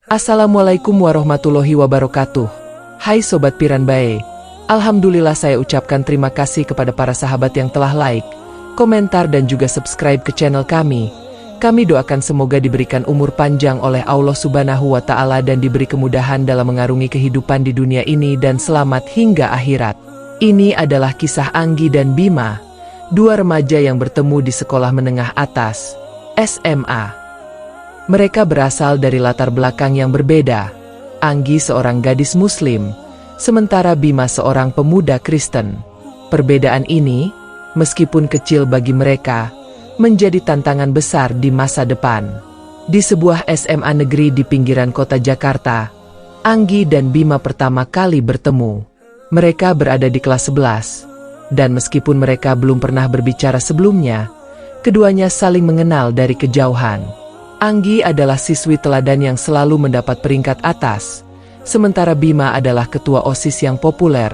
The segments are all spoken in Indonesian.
Assalamualaikum warahmatullahi wabarakatuh. Hai Sobat Piranbae, Alhamdulillah saya ucapkan terima kasih kepada para sahabat yang telah like, komentar dan juga subscribe ke channel kami. Kami doakan semoga diberikan umur panjang oleh Allah Subhanahu wa Ta'ala dan diberi kemudahan dalam mengarungi kehidupan di dunia ini dan selamat hingga akhirat. Ini adalah kisah Anggi dan Bima, dua remaja yang bertemu di sekolah menengah atas, SMA. Mereka berasal dari latar belakang yang berbeda. Anggi seorang gadis muslim, sementara Bima seorang pemuda Kristen. Perbedaan ini, meskipun kecil bagi mereka, menjadi tantangan besar di masa depan. Di sebuah SMA negeri di pinggiran kota Jakarta, Anggi dan Bima pertama kali bertemu. Mereka berada di kelas 11, dan meskipun mereka belum pernah berbicara sebelumnya, keduanya saling mengenal dari kejauhan. Anggi adalah siswi teladan yang selalu mendapat peringkat atas, sementara Bima adalah ketua OSIS yang populer,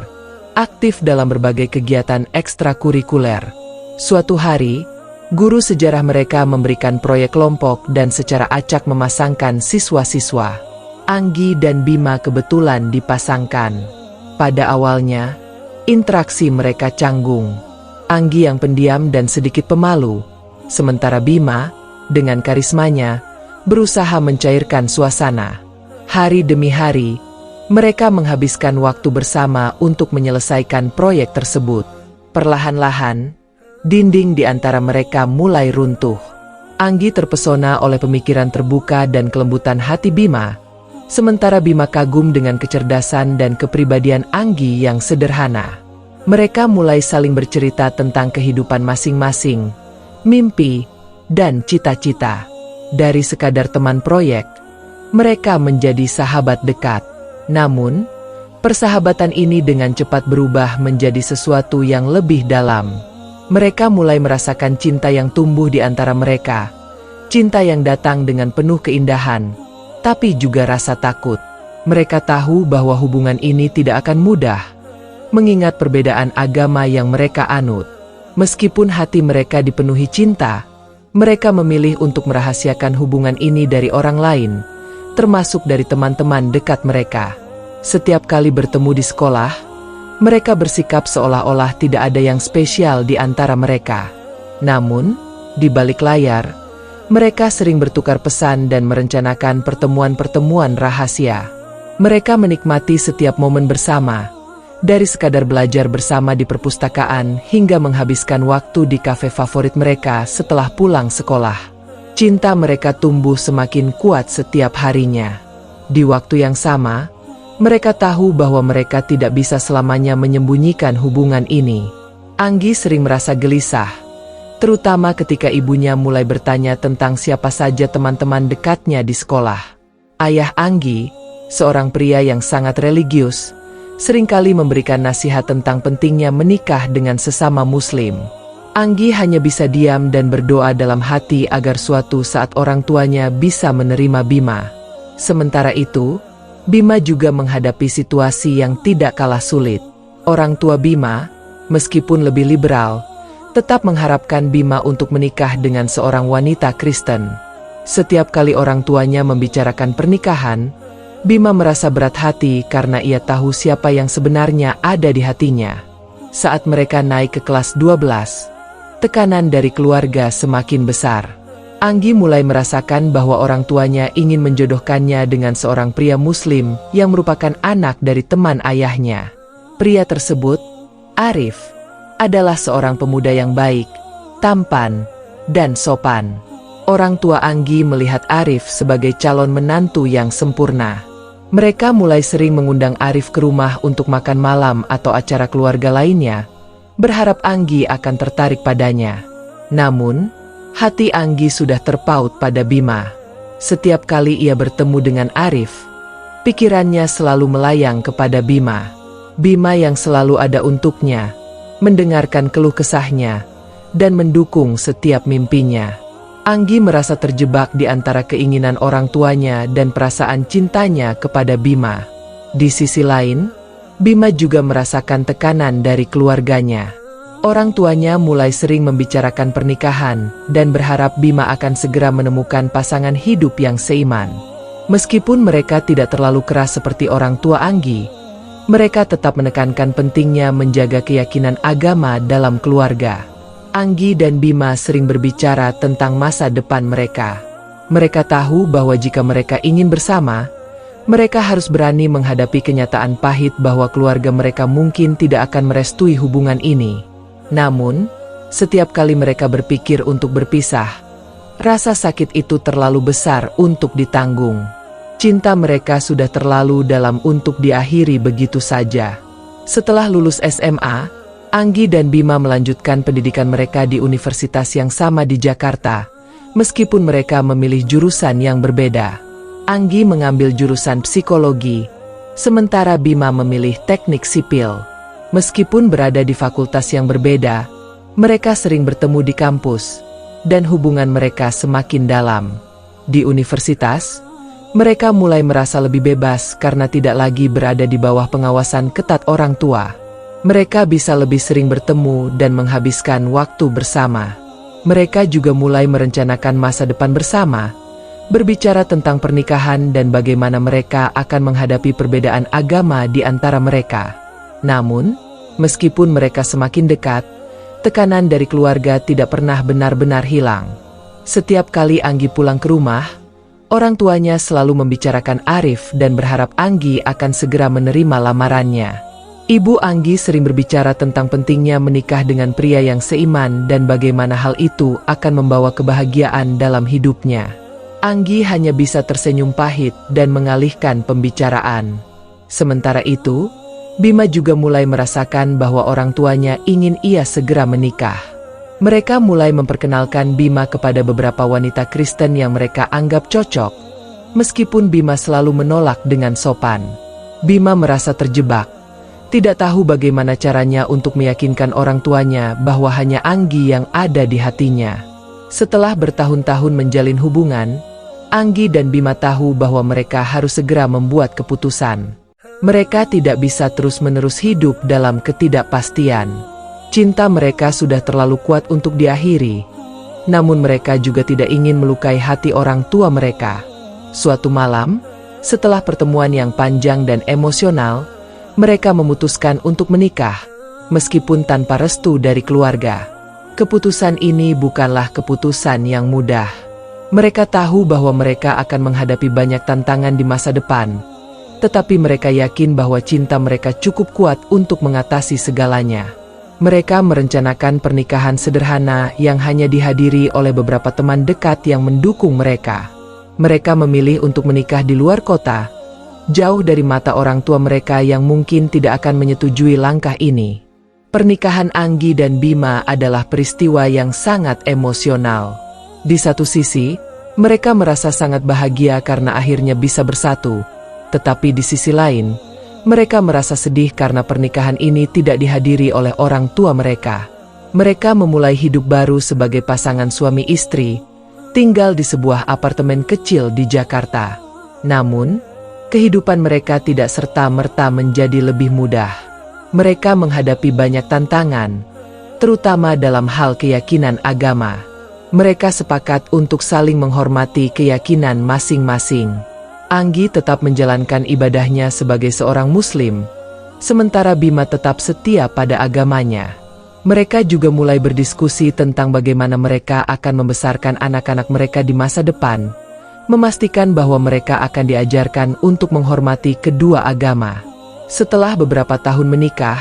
aktif dalam berbagai kegiatan ekstrakurikuler. Suatu hari, guru sejarah mereka memberikan proyek kelompok dan secara acak memasangkan siswa-siswa. Anggi dan Bima kebetulan dipasangkan. Pada awalnya, interaksi mereka canggung. Anggi yang pendiam dan sedikit pemalu, sementara Bima, dengan karismanya, berusaha mencairkan suasana. Hari demi hari, mereka menghabiskan waktu bersama untuk menyelesaikan proyek tersebut. Perlahan-lahan, dinding di antara mereka mulai runtuh. Anggi terpesona oleh pemikiran terbuka dan kelembutan hati Bima, sementara Bima kagum dengan kecerdasan dan kepribadian Anggi yang sederhana. Mereka mulai saling bercerita tentang kehidupan masing-masing, mimpi, dan cita-cita. Dari sekadar teman proyek, mereka menjadi sahabat dekat. Namun, persahabatan ini dengan cepat berubah menjadi sesuatu yang lebih dalam. Mereka mulai merasakan cinta yang tumbuh di antara mereka. Cinta yang datang dengan penuh keindahan, tapi juga rasa takut. Mereka tahu bahwa hubungan ini tidak akan mudah, mengingat perbedaan agama yang mereka anut. Meskipun hati mereka dipenuhi cinta, mereka memilih untuk merahasiakan hubungan ini dari orang lain, termasuk dari teman-teman dekat mereka. Setiap kali bertemu di sekolah, mereka bersikap seolah-olah tidak ada yang spesial di antara mereka. Namun, di balik layar, mereka sering bertukar pesan dan merencanakan pertemuan-pertemuan rahasia. Mereka menikmati setiap momen bersama, dari sekadar belajar bersama di perpustakaan hingga menghabiskan waktu di kafe favorit mereka setelah pulang sekolah. Cinta mereka tumbuh semakin kuat setiap harinya. Di waktu yang sama, mereka tahu bahwa mereka tidak bisa selamanya menyembunyikan hubungan ini. Anggi sering merasa gelisah, terutama ketika ibunya mulai bertanya tentang siapa saja teman-teman dekatnya di sekolah. Ayah Anggi, seorang pria yang sangat religius, seringkali memberikan nasihat tentang pentingnya menikah dengan sesama muslim. Anggi hanya bisa diam dan berdoa dalam hati agar suatu saat orang tuanya bisa menerima Bima. Sementara itu, Bima juga menghadapi situasi yang tidak kalah sulit. Orang tua Bima, meskipun lebih liberal, tetap mengharapkan Bima untuk menikah dengan seorang wanita Kristen. Setiap kali orang tuanya membicarakan pernikahan, Bima merasa berat hati karena ia tahu siapa yang sebenarnya ada di hatinya. Saat mereka naik ke kelas 12, tekanan dari keluarga semakin besar. Anggi mulai merasakan bahwa orang tuanya ingin menjodohkannya dengan seorang pria muslim yang merupakan anak dari teman ayahnya. Pria tersebut, Arif, adalah seorang pemuda yang baik, tampan, dan sopan. Orang tua Anggi melihat Arif sebagai calon menantu yang sempurna. Mereka mulai sering mengundang Arif ke rumah untuk makan malam atau acara keluarga lainnya, berharap Anggi akan tertarik padanya. Namun, hati Anggi sudah terpaut pada Bima. Setiap kali ia bertemu dengan Arif, pikirannya selalu melayang kepada Bima. Bima yang selalu ada untuknya, mendengarkan keluh kesahnya, dan mendukung setiap mimpinya. Anggi merasa terjebak di antara keinginan orang tuanya dan perasaan cintanya kepada Bima. Di sisi lain, Bima juga merasakan tekanan dari keluarganya. Orang tuanya mulai sering membicarakan pernikahan dan berharap Bima akan segera menemukan pasangan hidup yang seiman. Meskipun mereka tidak terlalu keras seperti orang tua Anggi, mereka tetap menekankan pentingnya menjaga keyakinan agama dalam keluarga. Anggi dan Bima sering berbicara tentang masa depan mereka. Mereka tahu bahwa jika mereka ingin bersama, mereka harus berani menghadapi kenyataan pahit bahwa keluarga mereka mungkin tidak akan merestui hubungan ini. Namun, setiap kali mereka berpikir untuk berpisah, rasa sakit itu terlalu besar untuk ditanggung. Cinta mereka sudah terlalu dalam untuk diakhiri begitu saja. Setelah lulus SMA, Anggi dan Bima melanjutkan pendidikan mereka di universitas yang sama di Jakarta, meskipun mereka memilih jurusan yang berbeda. Anggi mengambil jurusan psikologi, sementara Bima memilih teknik sipil. Meskipun berada di fakultas yang berbeda, mereka sering bertemu di kampus, dan hubungan mereka semakin dalam. Di universitas, mereka mulai merasa lebih bebas karena tidak lagi berada di bawah pengawasan ketat orang tua. Mereka bisa lebih sering bertemu dan menghabiskan waktu bersama. Mereka juga mulai merencanakan masa depan bersama, berbicara tentang pernikahan dan bagaimana mereka akan menghadapi perbedaan agama di antara mereka. Namun, meskipun mereka semakin dekat, tekanan dari keluarga tidak pernah benar-benar hilang. Setiap kali Anggi pulang ke rumah, orang tuanya selalu membicarakan Arif dan berharap Anggi akan segera menerima lamarannya. Ibu Anggi sering berbicara tentang pentingnya menikah dengan pria yang seiman dan bagaimana hal itu akan membawa kebahagiaan dalam hidupnya. Anggi hanya bisa tersenyum pahit dan mengalihkan pembicaraan. Sementara itu, Bima juga mulai merasakan bahwa orang tuanya ingin ia segera menikah. Mereka mulai memperkenalkan Bima kepada beberapa wanita Kristen yang mereka anggap cocok, meskipun Bima selalu menolak dengan sopan. Bima merasa terjebak, tidak tahu bagaimana caranya untuk meyakinkan orang tuanya bahwa hanya Anggi yang ada di hatinya. Setelah bertahun-tahun menjalin hubungan, Anggi dan Bima tahu bahwa mereka harus segera membuat keputusan. Mereka tidak bisa terus-menerus hidup dalam ketidakpastian. Cinta mereka sudah terlalu kuat untuk diakhiri, namun mereka juga tidak ingin melukai hati orang tua mereka. Suatu malam, setelah pertemuan yang panjang dan emosional, mereka memutuskan untuk menikah, meskipun tanpa restu dari keluarga. Keputusan ini bukanlah keputusan yang mudah. Mereka tahu bahwa mereka akan menghadapi banyak tantangan di masa depan, tetapi mereka yakin bahwa cinta mereka cukup kuat untuk mengatasi segalanya. Mereka merencanakan pernikahan sederhana yang hanya dihadiri oleh beberapa teman dekat yang mendukung mereka. Mereka memilih untuk menikah di luar kota, jauh dari mata orang tua mereka yang mungkin tidak akan menyetujui langkah ini. Pernikahan Anggi dan Bima adalah peristiwa yang sangat emosional. Di satu sisi, mereka merasa sangat bahagia karena akhirnya bisa bersatu. Tetapi di sisi lain, mereka merasa sedih karena pernikahan ini tidak dihadiri oleh orang tua mereka. Mereka memulai hidup baru sebagai pasangan suami istri, tinggal di sebuah apartemen kecil di Jakarta. Namun, kehidupan mereka tidak serta-merta menjadi lebih mudah. Mereka menghadapi banyak tantangan, terutama dalam hal keyakinan agama. Mereka sepakat untuk saling menghormati keyakinan masing-masing. Anggi tetap menjalankan ibadahnya sebagai seorang Muslim, sementara Bima tetap setia pada agamanya. Mereka juga mulai berdiskusi tentang bagaimana mereka akan membesarkan anak-anak mereka di masa depan, memastikan bahwa mereka akan diajarkan untuk menghormati kedua agama. Setelah beberapa tahun menikah,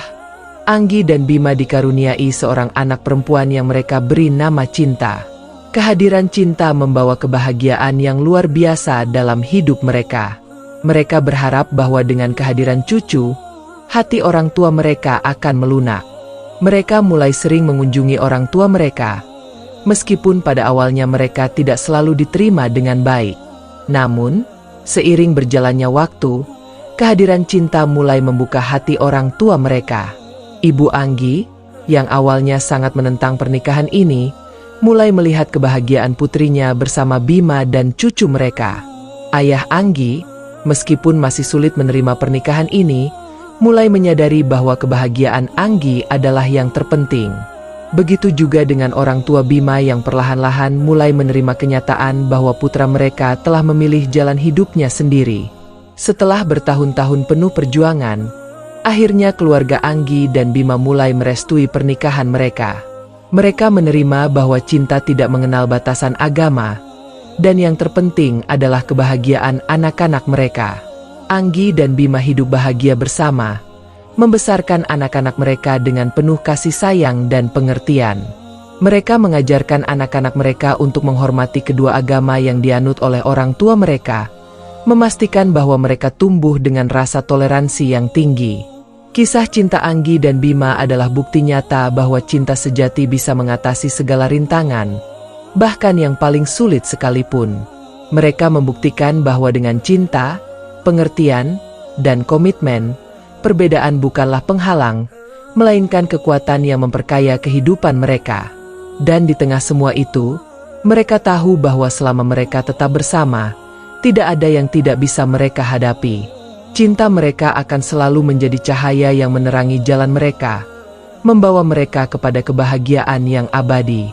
Anggi dan Bima dikaruniai seorang anak perempuan yang mereka beri nama Cinta. Kehadiran Cinta membawa kebahagiaan yang luar biasa dalam hidup mereka. Mereka berharap bahwa dengan kehadiran cucu, hati orang tua mereka akan melunak. Mereka mulai sering mengunjungi orang tua mereka, meskipun pada awalnya mereka tidak selalu diterima dengan baik. Namun, seiring berjalannya waktu, kehadiran Cinta mulai membuka hati orang tua mereka. Ibu Anggi, yang awalnya sangat menentang pernikahan ini, mulai melihat kebahagiaan putrinya bersama Bima dan cucu mereka. Ayah Anggi, meskipun masih sulit menerima pernikahan ini, mulai menyadari bahwa kebahagiaan Anggi adalah yang terpenting. Begitu juga dengan orang tua Bima yang perlahan-lahan mulai menerima kenyataan bahwa putra mereka telah memilih jalan hidupnya sendiri. Setelah bertahun-tahun penuh perjuangan, akhirnya keluarga Anggi dan Bima mulai merestui pernikahan mereka. Mereka menerima bahwa cinta tidak mengenal batasan agama, dan yang terpenting adalah kebahagiaan anak-anak mereka. Anggi dan Bima hidup bahagia bersama, membesarkan anak-anak mereka dengan penuh kasih sayang dan pengertian. Mereka mengajarkan anak-anak mereka untuk menghormati kedua agama yang dianut oleh orang tua mereka, memastikan bahwa mereka tumbuh dengan rasa toleransi yang tinggi. Kisah cinta Anggi dan Bima adalah bukti nyata bahwa cinta sejati bisa mengatasi segala rintangan, bahkan yang paling sulit sekalipun. Mereka membuktikan bahwa dengan cinta, pengertian, dan komitmen, perbedaan bukanlah penghalang, melainkan kekuatan yang memperkaya kehidupan mereka. Dan di tengah semua itu, mereka tahu bahwa selama mereka tetap bersama, tidak ada yang tidak bisa mereka hadapi. Cinta mereka akan selalu menjadi cahaya yang menerangi jalan mereka, membawa mereka kepada kebahagiaan yang abadi.